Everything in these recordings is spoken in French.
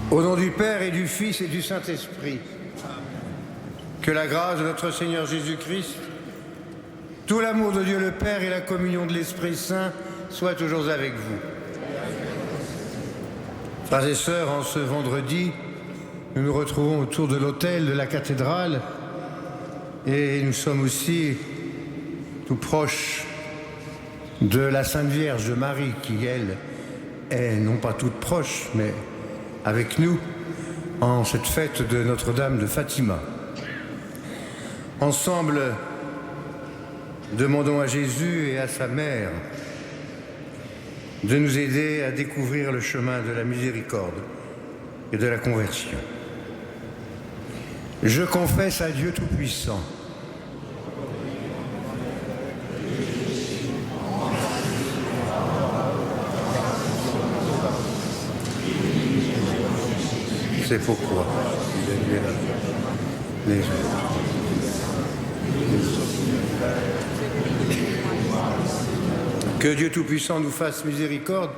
Au nom du Père et du Fils et du Saint-Esprit, que la grâce de notre Seigneur Jésus-Christ, tout l'amour de Dieu le Père et la communion de l'Esprit Saint soient toujours avec vous. Frères et sœurs, en ce vendredi, nous nous retrouvons autour de l'autel de la cathédrale et nous sommes aussi tout proches de la Sainte Vierge de Marie qui, elle, est non pas toute proche, mais avec nous en cette fête de Notre-Dame de Fatima. Ensemble, demandons à Jésus et à sa mère de nous aider à découvrir le chemin de la miséricorde et de la conversion. Je confesse à Dieu Tout-Puissant c'est pourquoi les autres. Que Dieu Tout-Puissant nous fasse miséricorde,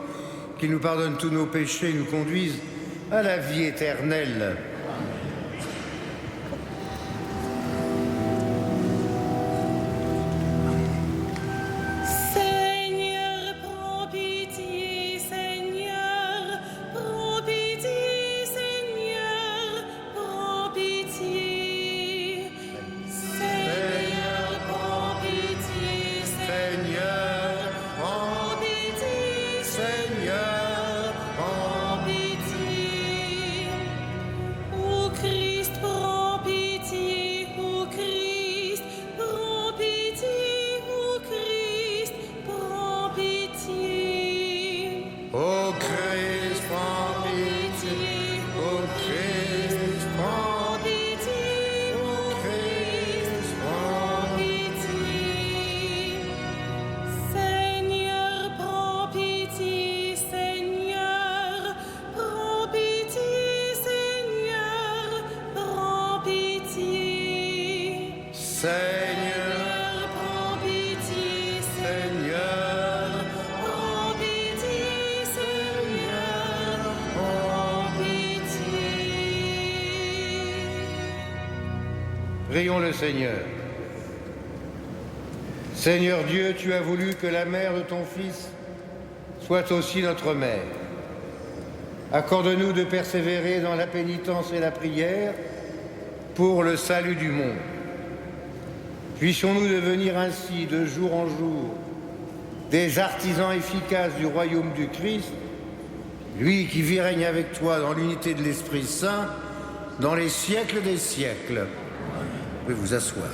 qu'il nous pardonne tous nos péchés et nous conduise à la vie éternelle. Prions le Seigneur. Seigneur Dieu, tu as voulu que la mère de ton Fils soit aussi notre mère. Accorde-nous de persévérer dans la pénitence et la prière pour le salut du monde. Puissions-nous devenir ainsi, de jour en jour, des artisans efficaces du royaume du Christ, lui qui vit et règne avec toi dans l'unité de l'Esprit Saint, dans les siècles des siècles. Vous pouvez vous asseoir.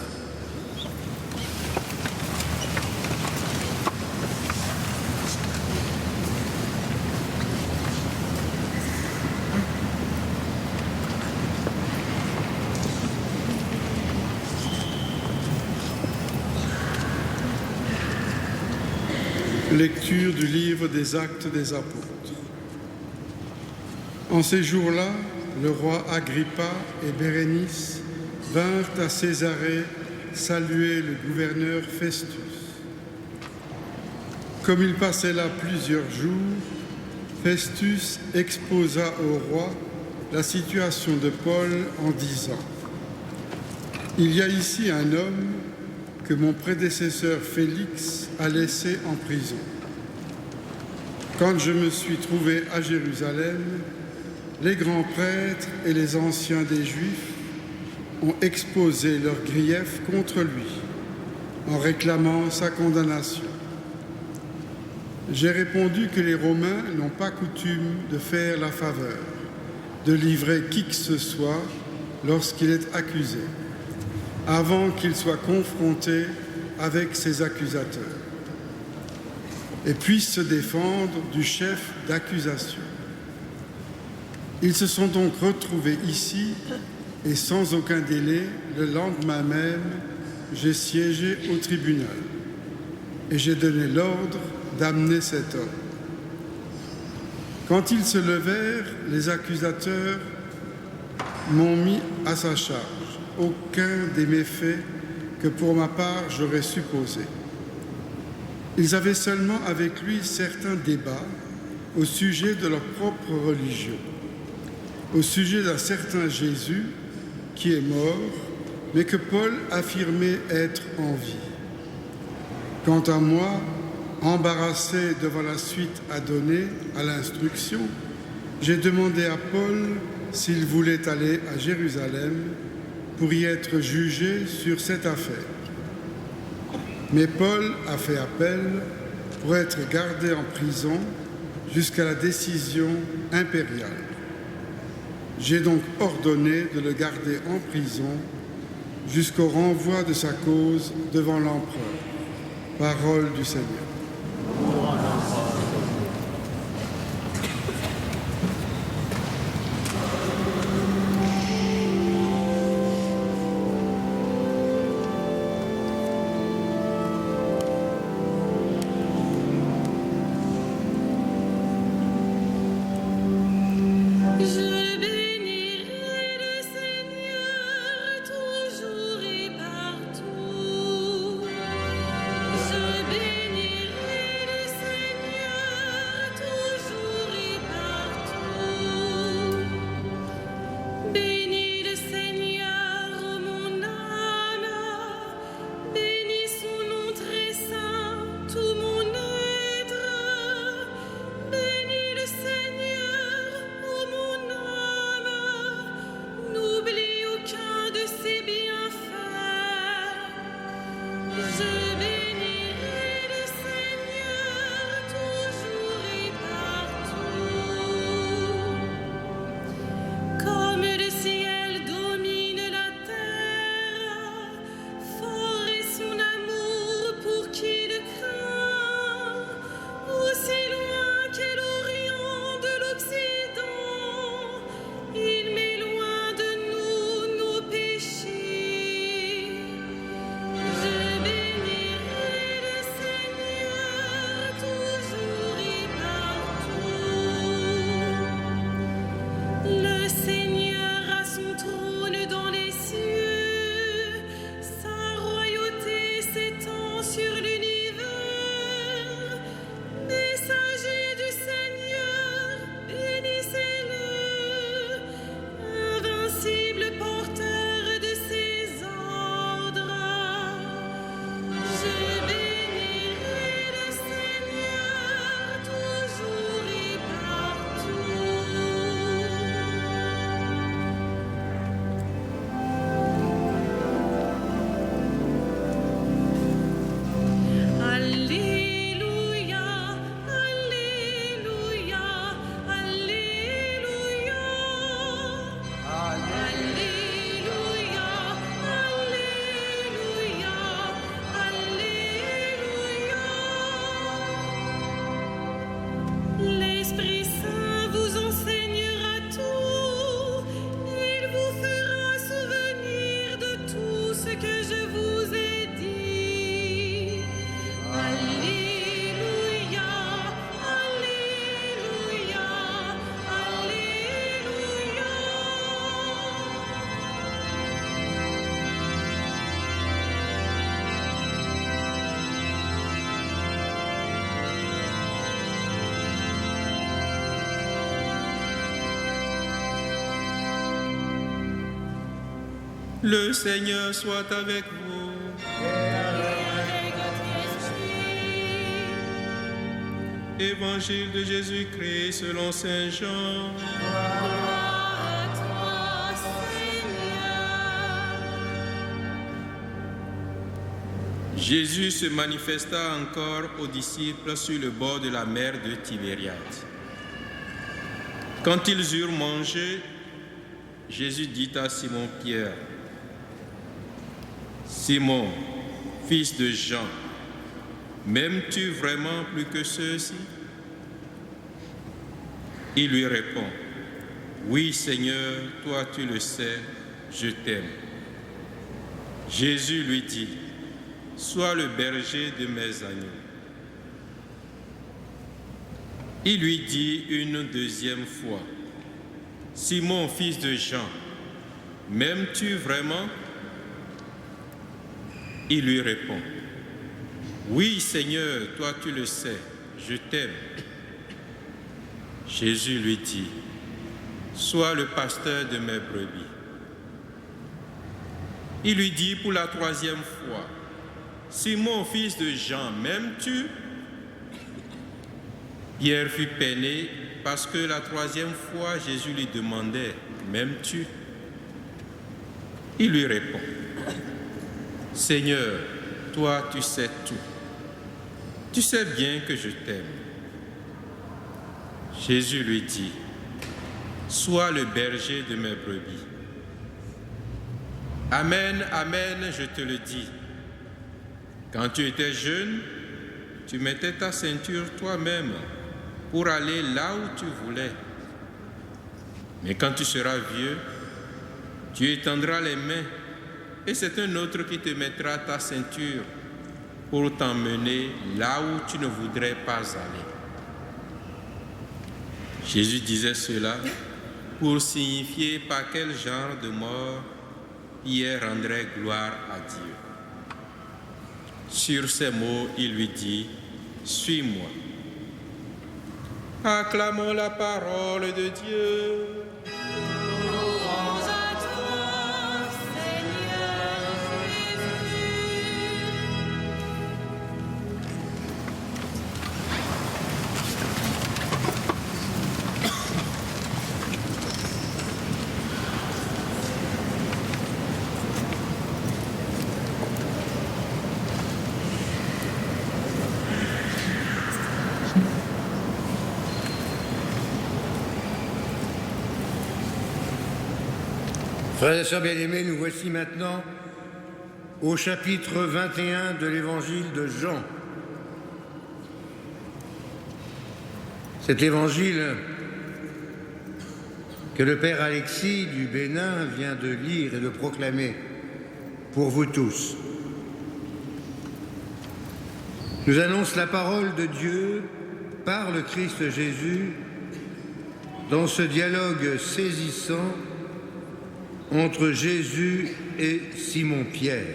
Lecture du livre des Actes des Apôtres. En ces jours-là, le roi Agrippa et Bérénice vinrent à Césarée saluer le gouverneur Festus. Comme il passait là plusieurs jours, Festus exposa au roi la situation de Paul en disant : « Il y a ici un homme que mon prédécesseur Félix a laissé en prison. Quand je me suis trouvé à Jérusalem, les grands prêtres et les anciens des Juifs ont exposé leurs griefs contre lui en réclamant sa condamnation. J'ai répondu que les Romains n'ont pas coutume de faire la faveur, de livrer qui que ce soit lorsqu'il est accusé, avant qu'il soit confronté avec ses accusateurs et puisse se défendre du chef d'accusation. Ils se sont donc retrouvés ici et sans aucun délai, le lendemain même, j'ai siégé au tribunal et j'ai donné l'ordre d'amener cet homme. Quand ils se levèrent, les accusateurs m'ont mis à sa charge aucun des méfaits que pour ma part j'aurais supposé. Ils avaient seulement avec lui certains débats au sujet de leur propre religion. au sujet d'un certain Jésus qui est mort, mais que Paul affirmait être en vie. Quant à moi, embarrassé devant la suite à donner à l'instruction, j'ai demandé à Paul s'il voulait aller à Jérusalem pour y être jugé sur cette affaire. Mais Paul a fait appel pour être gardé en prison jusqu'à la décision impériale. J'ai donc ordonné de le garder en prison jusqu'au renvoi de sa cause devant l'empereur. Parole du Seigneur. Le Seigneur soit avec vous. Évangile de Jésus-Christ selon saint Jean. Gloire à toi, Seigneur. Jésus se manifesta encore aux disciples sur le bord de la mer de Tibériade. Quand ils eurent mangé, Jésus dit à Simon-Pierre: Simon, fils de Jean, m'aimes-tu vraiment plus que ceux-ci? Il lui répond: Oui, Seigneur, toi tu le sais, je t'aime. Jésus lui dit: Sois le berger de mes agneaux. Il lui dit une deuxième fois: Simon, fils de Jean, m'aimes-tu vraiment? Il lui répond: Oui, Seigneur, toi tu le sais, je t'aime. Jésus lui dit: sois le pasteur de mes brebis. Il lui dit pour la troisième fois, Simon, fils de Jean, m'aimes-tu? Pierre fut peiné parce que la troisième fois Jésus lui demandait, m'aimes-tu? Il lui répond, Seigneur, toi tu sais tout. Tu sais bien que je t'aime. Jésus lui dit, sois le berger de mes brebis. Amen, amen, je te le dis. Quand tu étais jeune, tu mettais ta ceinture toi-même pour aller là où tu voulais. Mais quand tu seras vieux, tu étendras les mains et c'est un autre qui te mettra ta ceinture pour t'emmener là où tu ne voudrais pas aller. Jésus disait cela pour signifier par quel genre de mort Pierre rendrait gloire à Dieu. Sur ces mots, il lui dit, suis-moi. Acclamons la parole de Dieu. Louange à toi, Seigneur Jésus. Frères et sœurs bien-aimés, nous voici maintenant au chapitre 21 de l'évangile de Jean. Cet évangile que le Père Alexis du Bénin vient de lire et de proclamer pour vous tous nous annonce la parole de Dieu par le Christ Jésus dans ce dialogue saisissant entre Jésus et Simon-Pierre.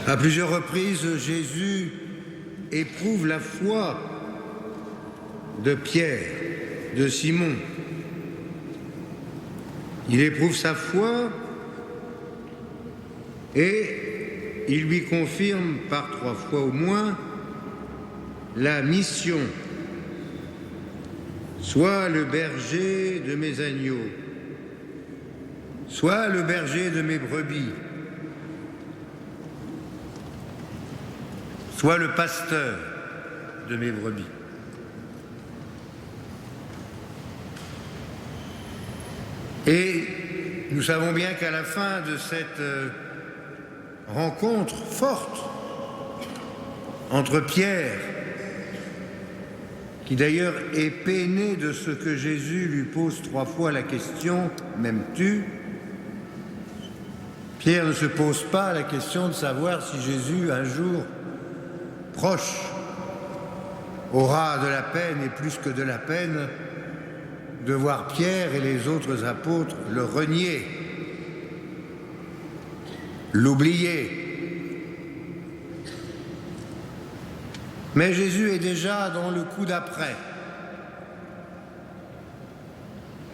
À plusieurs reprises, Jésus éprouve la foi de Pierre, de Simon. Il éprouve sa foi et il lui confirme par 3 fois au moins la mission. Sois le berger de mes agneaux, sois le berger de mes brebis, sois le pasteur de mes brebis. Et nous savons bien qu'à la fin de cette rencontre forte entre Pierre, qui d'ailleurs est peiné de ce que Jésus lui pose 3 fois la question « M'aimes-tu » Pierre ne se pose pas la question de savoir si Jésus, un jour proche, aura de la peine et plus que de la peine de voir Pierre et les autres apôtres le renier, l'oublier. Mais Jésus est déjà dans le coup d'après.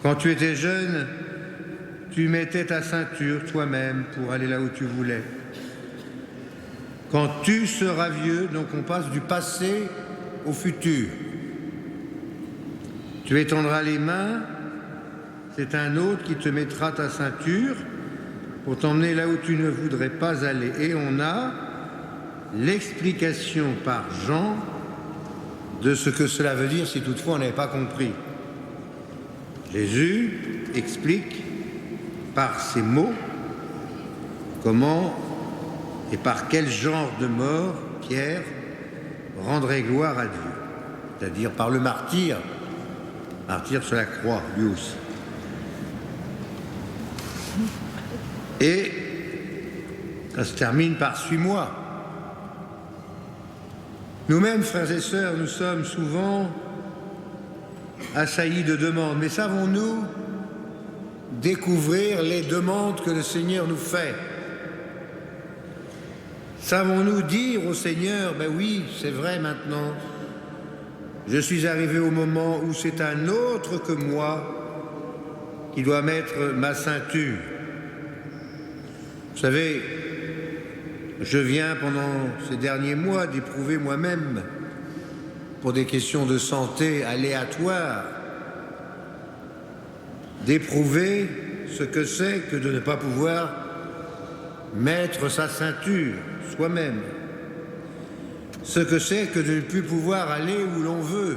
Quand tu étais jeune, tu mettais ta ceinture toi-même pour aller là où tu voulais. Quand tu seras vieux, donc on passe du passé au futur. Tu étendras les mains, c'est un autre qui te mettra ta ceinture pour t'emmener là où tu ne voudrais pas aller. Et on a l'explication par Jean de ce que cela veut dire si toutefois on n'avait pas compris. Jésus explique par ces mots comment et par quel genre de mort Pierre rendrait gloire à Dieu, c'est-à-dire par le martyr sur la croix, lui aussi. Et ça se termine par « suis-moi ». Nous-mêmes, frères et sœurs, nous sommes souvent assaillis de demandes, mais savons-nous découvrir les demandes que le Seigneur nous fait? Savons-nous dire au Seigneur, ben oui, c'est vrai maintenant, je suis arrivé au moment où c'est un autre que moi qui doit mettre ma ceinture. Vous savez, je viens pendant ces derniers mois d'éprouver moi-même, pour des questions de santé aléatoires, d'éprouver ce que c'est que de ne pas pouvoir mettre sa ceinture soi-même, ce que c'est que de ne plus pouvoir aller où l'on veut,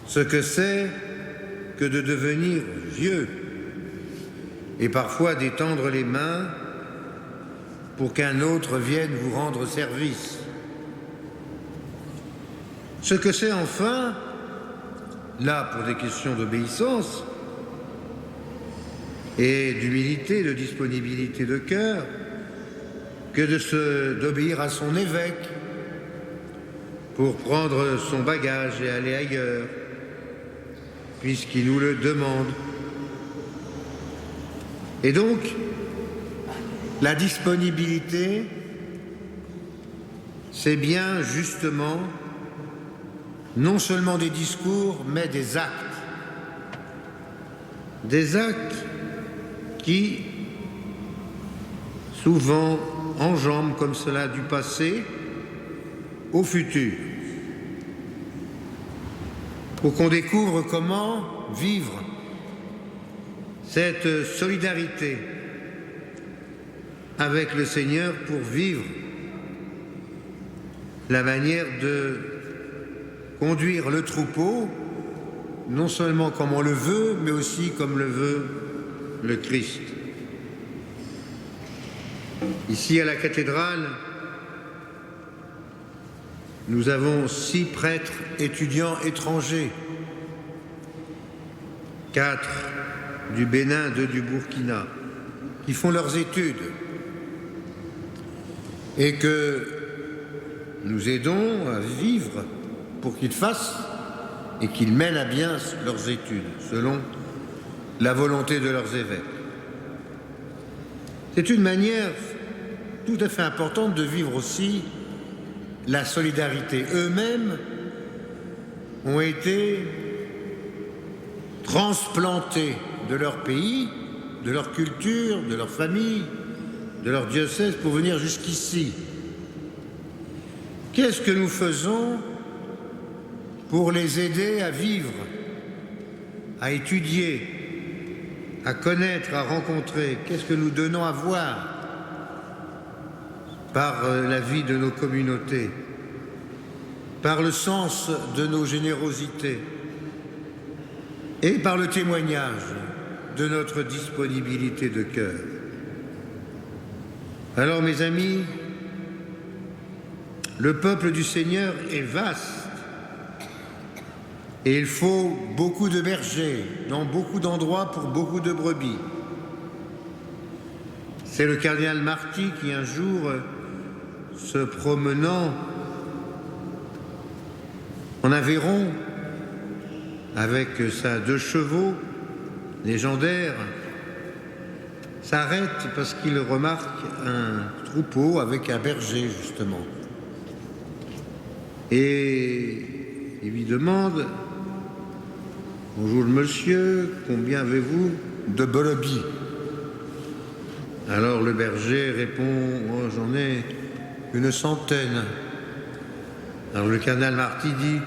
ce que c'est que de devenir vieux et parfois d'étendre les mains pour qu'un autre vienne vous rendre service. Ce que c'est enfin, là pour des questions d'obéissance et d'humilité, de disponibilité de cœur, que d'obéir à son évêque pour prendre son bagage et aller ailleurs, puisqu'il nous le demande. Et donc, la disponibilité, c'est bien justement non seulement des discours, mais des actes. Des actes qui, souvent, enjambent comme cela du passé au futur, pour qu'on découvre comment vivre cette solidarité avec le Seigneur pour vivre la manière de conduire le troupeau, non seulement comme on le veut, mais aussi comme le veut le Christ. Ici à la cathédrale, nous avons 6 prêtres étudiants étrangers, 4 du Bénin, 2 du Burkina, qui font leurs études et que nous aidons à vivre pour qu'ils fassent et qu'ils mènent à bien leurs études selon la volonté de leurs évêques. C'est une manière tout à fait importante de vivre aussi la solidarité. Eux-mêmes ont été transplantés de leur pays, de leur culture, de leur famille, de leur diocèse pour venir jusqu'ici. Qu'est-ce que nous faisons pour les aider à vivre, à étudier, à connaître, à rencontrer? Qu'est-ce que nous donnons à voir par la vie de nos communautés, par le sens de nos générosités et par le témoignage de notre disponibilité de cœur? Alors, mes amis, le peuple du Seigneur est vaste et il faut beaucoup de bergers dans beaucoup d'endroits pour beaucoup de brebis. C'est le cardinal Marty qui, un jour, se promenant en Aveyron avec sa 2 chevaux légendaires, s'arrête parce qu'il remarque un troupeau avec un berger, justement. Et il lui demande: bonjour monsieur, combien avez-vous de brebis? Alors le berger répond: oh, j'en ai une centaine. Alors le cardinal Marty dit: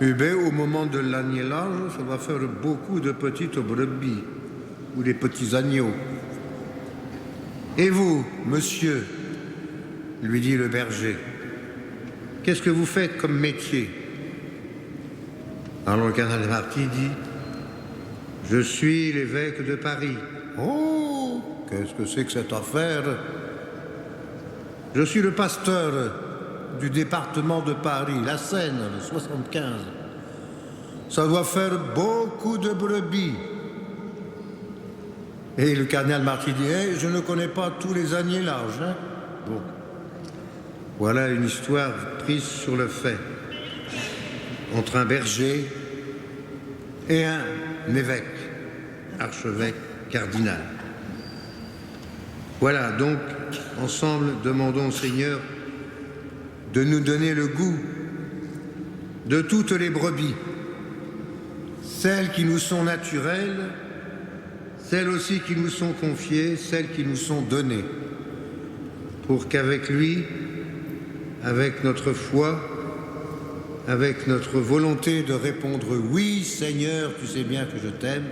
eh bien, au moment de l'agnelage, ça va faire beaucoup de petites brebis ou des petits agneaux. Et vous, monsieur, lui dit le berger, qu'est-ce que vous faites comme métier? Alors le cardinal Marty dit: je suis l'évêque de Paris. Oh, qu'est-ce que c'est que cette affaire? Je suis le pasteur du département de Paris, la Seine, le 75. Ça doit faire beaucoup de brebis. Et le cardinal Marty dit: hey, je ne connais pas tous les agnelages. Hein? Bon. Voilà une histoire prise sur le fait entre un berger et un évêque, archevêque, cardinal. Voilà, donc, ensemble, demandons au Seigneur de nous donner le goût de toutes les brebis, celles qui nous sont naturelles, celles aussi qui nous sont confiées, celles qui nous sont données, pour qu'avec lui, avec notre foi, avec notre volonté de répondre « Oui, Seigneur, tu sais bien que je t'aime »,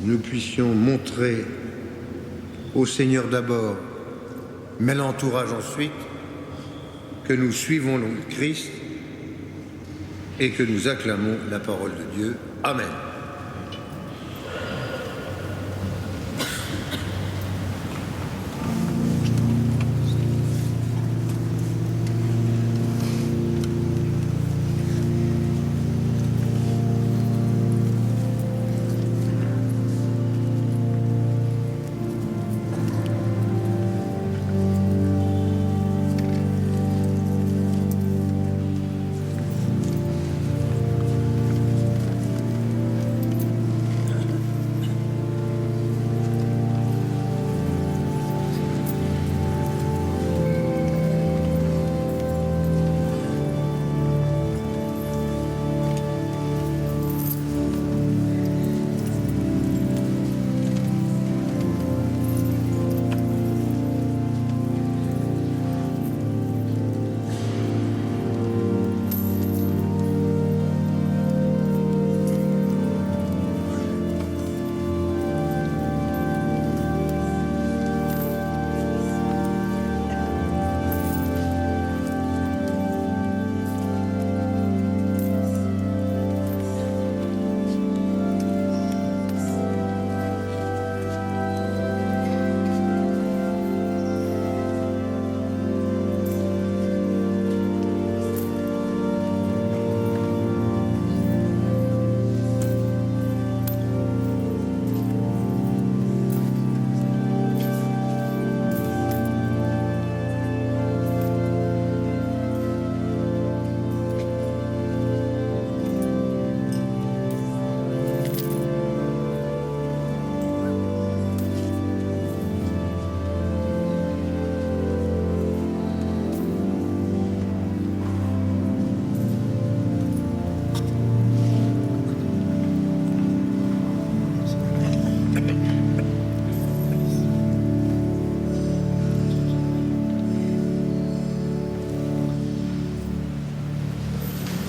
nous puissions montrer au Seigneur d'abord, mais l'entourage ensuite, que nous suivons le Christ et que nous acclamons la parole de Dieu. Amen.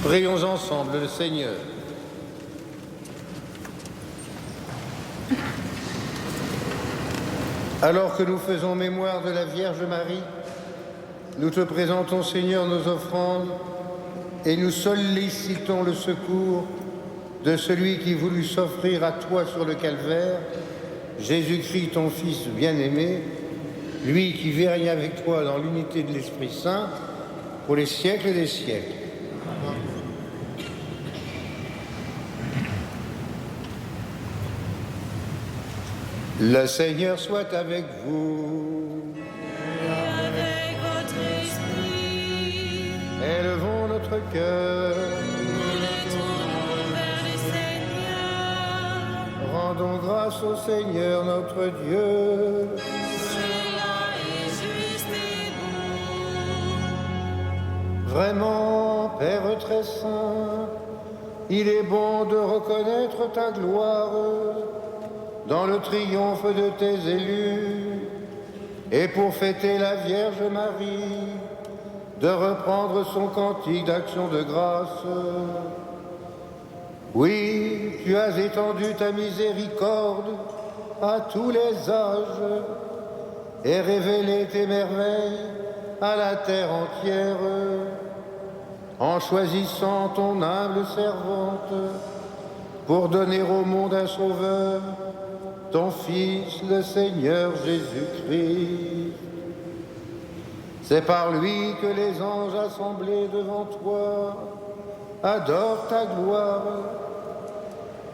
Prions ensemble le Seigneur. Alors que nous faisons mémoire de la Vierge Marie, nous te présentons, Seigneur, nos offrandes et nous sollicitons le secours de celui qui voulut s'offrir à toi sur le calvaire, Jésus-Christ, ton Fils bien-aimé, lui qui vit régner avec toi dans l'unité de l'Esprit Saint pour les siècles des siècles. Le Seigneur soit avec vous. Et avec votre esprit, Élevons notre cœur. nous le tournons vers le Seigneur. Rendons grâce au Seigneur notre Dieu. Cela est juste et bon. Vraiment, Père très saint, il est bon de reconnaître ta gloire dans le triomphe de tes élus, et pour fêter la Vierge Marie, de reprendre son cantique d'action de grâce. Oui, tu as étendu ta miséricorde à tous les âges, et révélé tes merveilles à la terre entière, en choisissant ton humble servante pour donner au monde un sauveur, ton Fils, le Seigneur Jésus-Christ. C'est par lui que les anges assemblés devant toi adorent ta gloire,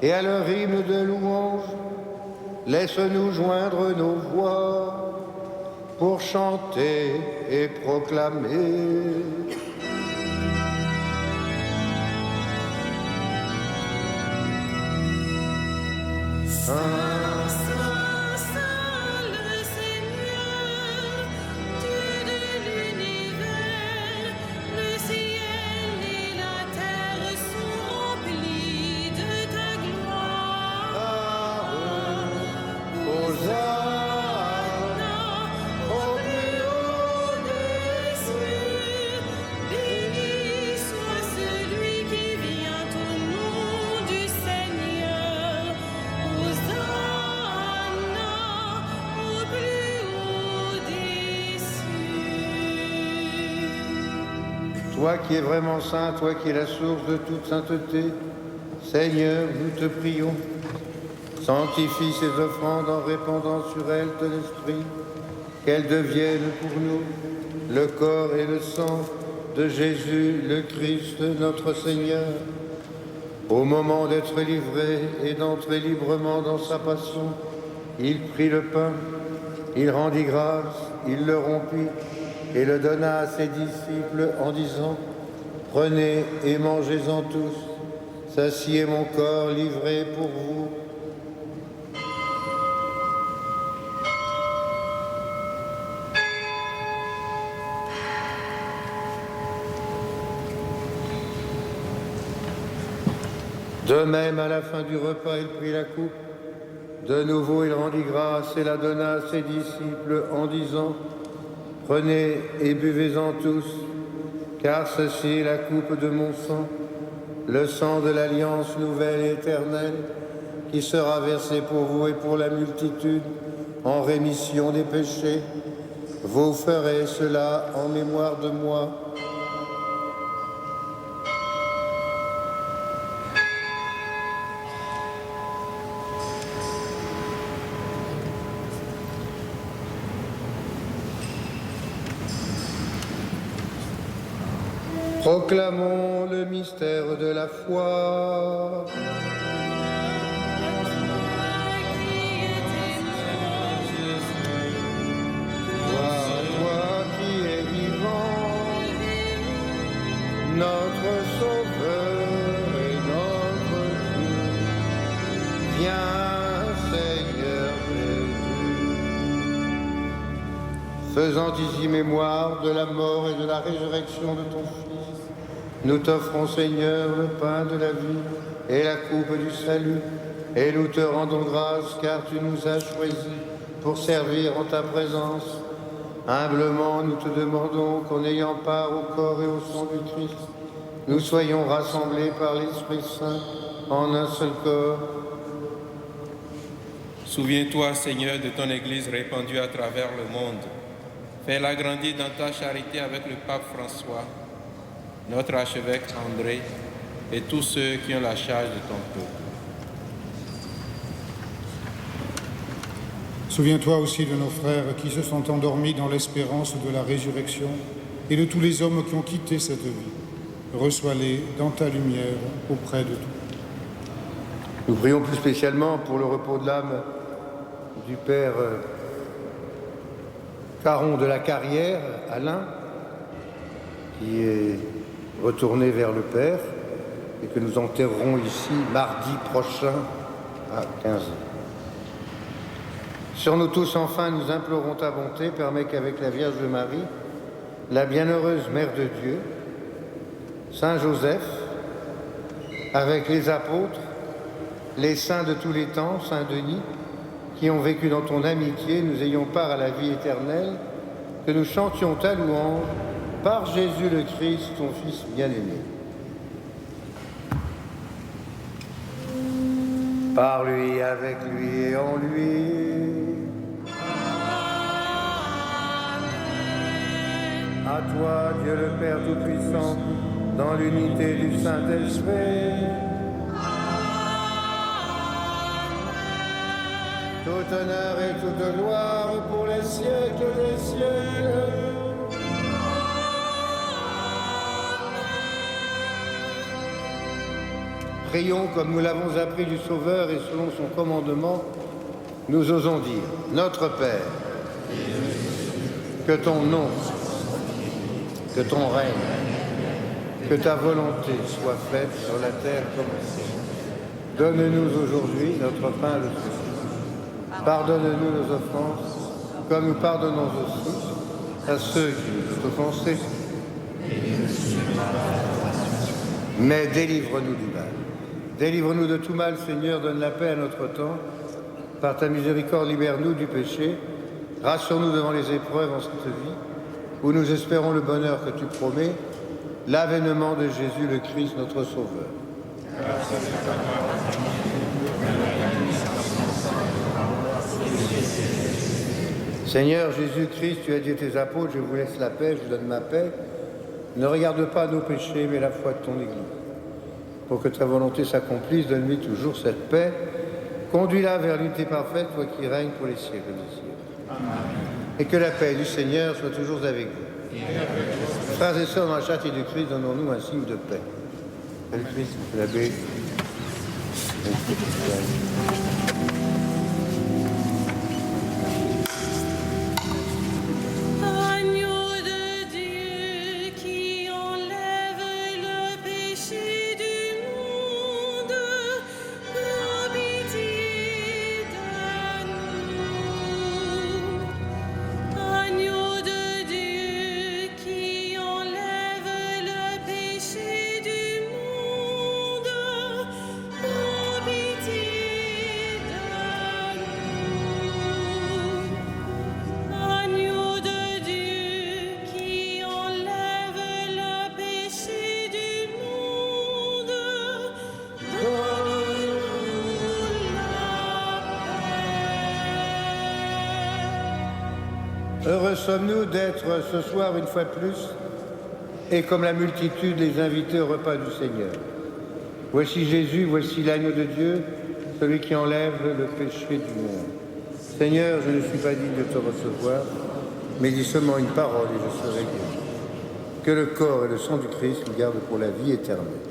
et à leur hymne de louange, laisse-nous joindre nos voix pour chanter et proclamer. Saint, le Seigneur, Dieu de l'univers. Toi qui es vraiment saint, toi qui es la source de toute sainteté, Seigneur, nous te prions. Sanctifie ces offrandes en répandant sur elles ton esprit, qu'elles deviennent pour nous le corps et le sang de Jésus, le Christ, notre Seigneur. Au moment d'être livré et d'entrer librement dans sa passion, il prit le pain, il rendit grâce, il le rompit et le donna à ses disciples en disant : « Prenez et mangez-en tous, ceci est mon corps livré pour vous. » De même, à la fin du repas, il prit la coupe. De nouveau, il rendit grâce et la donna à ses disciples en disant : « Prenez et buvez-en tous, car ceci est la coupe de mon sang, le sang de l'alliance nouvelle et éternelle, qui sera versé pour vous et pour la multitude en rémission des péchés. Vous ferez cela en mémoire de moi. » Proclamons le mystère de la foi. Gloire à toi qui es vivant, notre Sauveur et notre Dieu. Viens, Seigneur Jésus. Faisant ici mémoire de la mort et de la résurrection de ton Fils, nous t'offrons, Seigneur, le pain de la vie et la coupe du salut, et nous te rendons grâce car tu nous as choisis pour servir en ta présence. Humblement, nous te demandons qu'en ayant part au corps et au sang du Christ, nous soyons rassemblés par l'Esprit Saint en un seul corps. Souviens-toi, Seigneur, de ton Église répandue à travers le monde. Fais-la grandir dans ta charité avec le pape François, notre archevêque André et tous ceux qui ont la charge de ton peuple. Souviens-toi aussi de nos frères qui se sont endormis dans l'espérance de la résurrection et de tous les hommes qui ont quitté cette vie. Reçois-les dans ta lumière auprès de toi. Nous prions plus spécialement pour le repos de l'âme du Père Caron de la Carrière, Alain, qui est retourné vers le Père et que nous enterrerons ici mardi prochain à 15h. Sur nous tous, enfin, nous implorons ta bonté. Permets qu'avec la Vierge Marie, la bienheureuse Mère de Dieu, Saint Joseph, avec les apôtres, les saints de tous les temps, Saint Denis, qui ont vécu dans ton amitié, nous ayons part à la vie éternelle, que nous chantions ta louange par Jésus le Christ, ton Fils bien-aimé. Par lui, avec lui et en lui. À toi, Dieu le Père Tout-Puissant, dans l'unité du Saint-Esprit. Tout honneur et toute gloire pour les siècles des siècles. Prions comme nous l'avons appris du Sauveur et selon son commandement, nous osons dire : Notre Père, que ton nom, que ton règne, que ta volonté soit faite sur la terre comme au ciel. Donne-nous aujourd'hui notre pain de ce jour. Pardonne-nous nos offenses, comme nous pardonnons aussi à ceux qui nous ont offensés. Mais délivre-nous du mal. Délivre-nous de tout mal, Seigneur, donne la paix à notre temps. Par ta miséricorde, libère-nous du péché. Rassure-nous devant les épreuves en cette vie, où nous espérons le bonheur que tu promets, l'avènement de Jésus le Christ, notre Sauveur. Seigneur Jésus-Christ, tu as dit à tes apôtres, je vous laisse la paix, je vous donne ma paix. Ne regarde pas nos péchés, mais la foi de ton Église. Pour que ta volonté s'accomplisse, donne-lui toujours cette paix. Conduis-la vers l'unité parfaite, toi qui règnes pour les siècles des siècles. Amen. Et que la paix du Seigneur soit toujours avec vous. Frères et sœurs, dans la charité du Christ, donnons-nous un signe de paix. Que le Christ, l'abbé. Agneau de Dieu qui enlève le péché du monde, aie pitié de nous. Agneau de Dieu qui enlève le péché du monde, aie pitié de nous. Agneau de Dieu qui enlève le péché du monde, donne-nous la paix. Heureux sommes-nous d'être ce soir une fois de plus, et comme la multitude, les invités au repas du Seigneur. Voici Jésus, voici l'agneau de Dieu, celui qui enlève le péché du monde. Seigneur, je ne suis pas digne de te recevoir, mais dis seulement une parole et je serai guéri. Que le corps et le sang du Christ nous gardent pour la vie éternelle.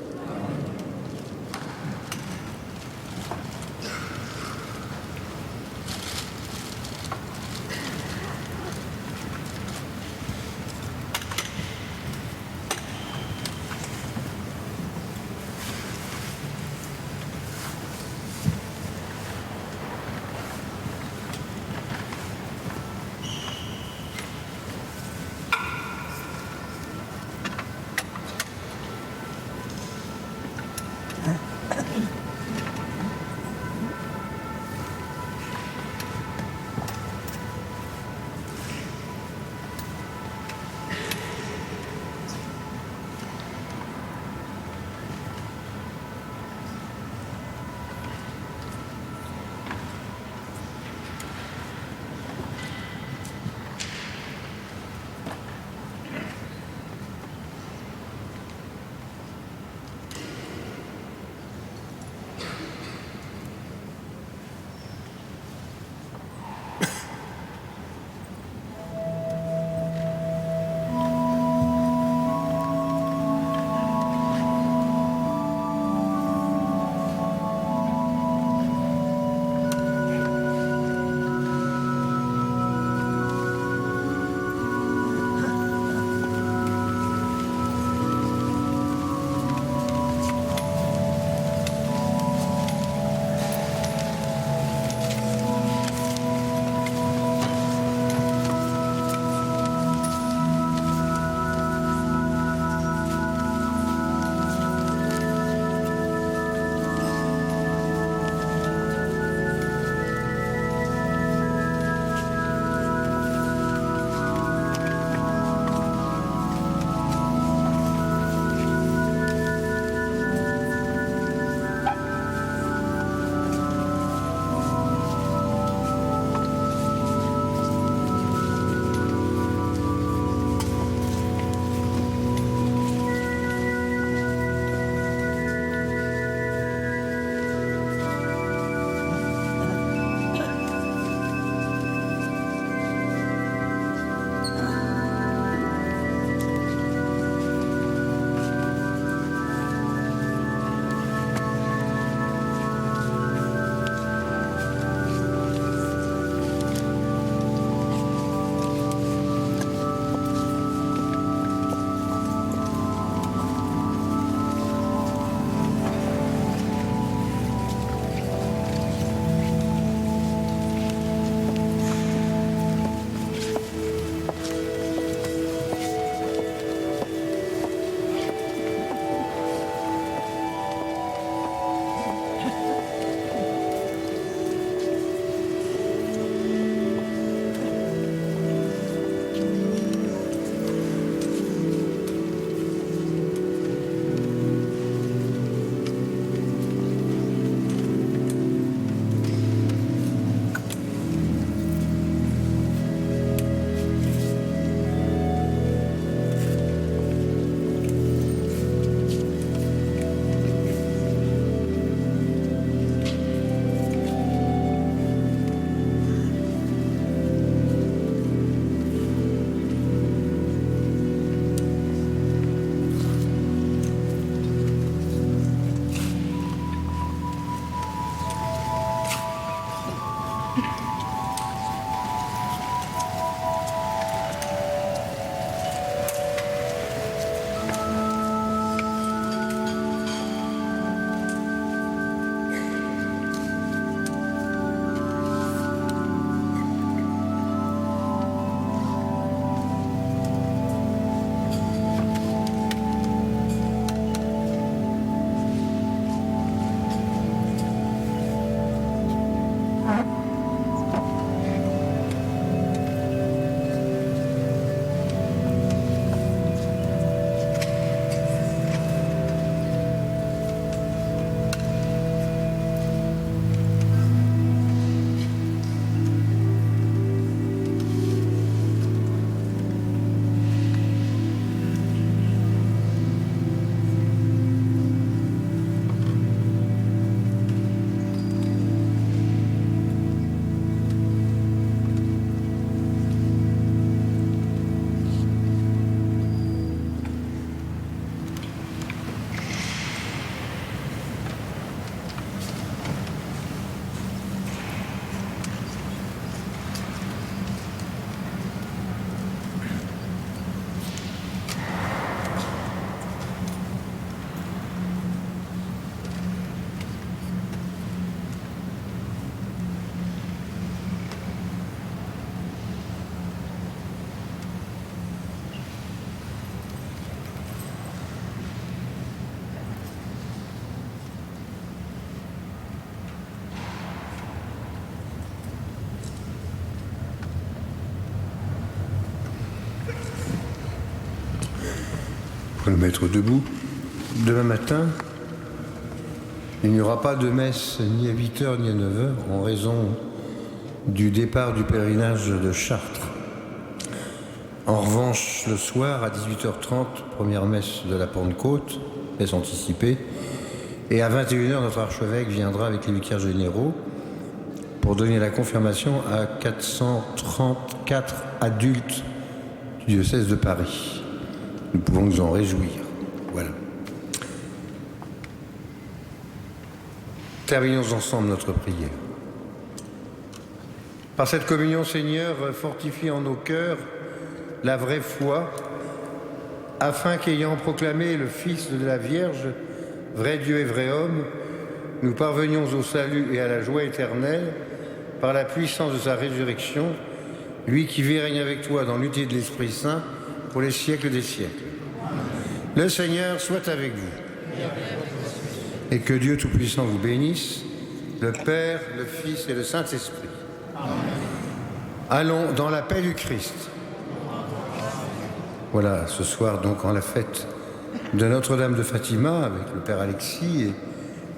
faut le mettre debout. Demain matin, il n'y aura pas de messe ni à 8h ni à 9h en raison du départ du pèlerinage de Chartres. En revanche, le soir, à 18h30, première messe de la Pentecôte, messe anticipée, et à 21h, notre archevêque viendra avec les vicaires généraux pour donner la confirmation à 434 adultes du diocèse de Paris. Nous pouvons nous en réjouir. Voilà. Terminons ensemble notre prière. Par cette communion, Seigneur, fortifie en nos cœurs la vraie foi, afin qu'ayant proclamé le Fils de la Vierge, vrai Dieu et vrai homme, nous parvenions au salut et à la joie éternelle par la puissance de sa résurrection, lui qui vit et règne avec toi dans l'unité de l'Esprit Saint pour les siècles des siècles. Le Seigneur soit avec vous. Et que Dieu Tout-Puissant vous bénisse, le Père, le Fils et le Saint-Esprit. Allons dans la paix du Christ. Voilà, ce soir donc en la fête de Notre-Dame de Fatima avec le Père Alexis et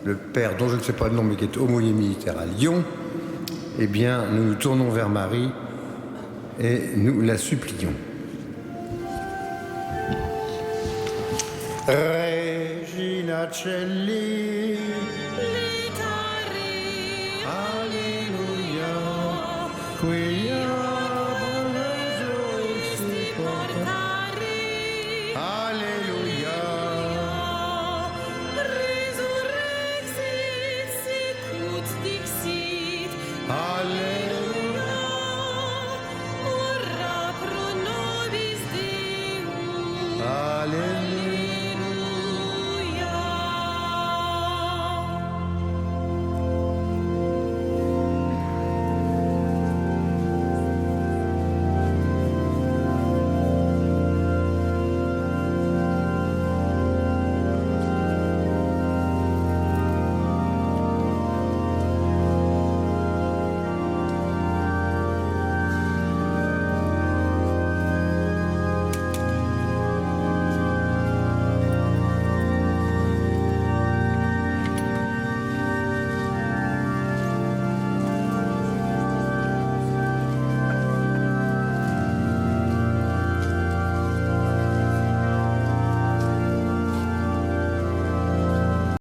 le Père dont je ne sais pas le nom mais qui est aumônier militaire à Lyon, eh bien nous nous tournons vers Marie et nous la supplions. Regina Celli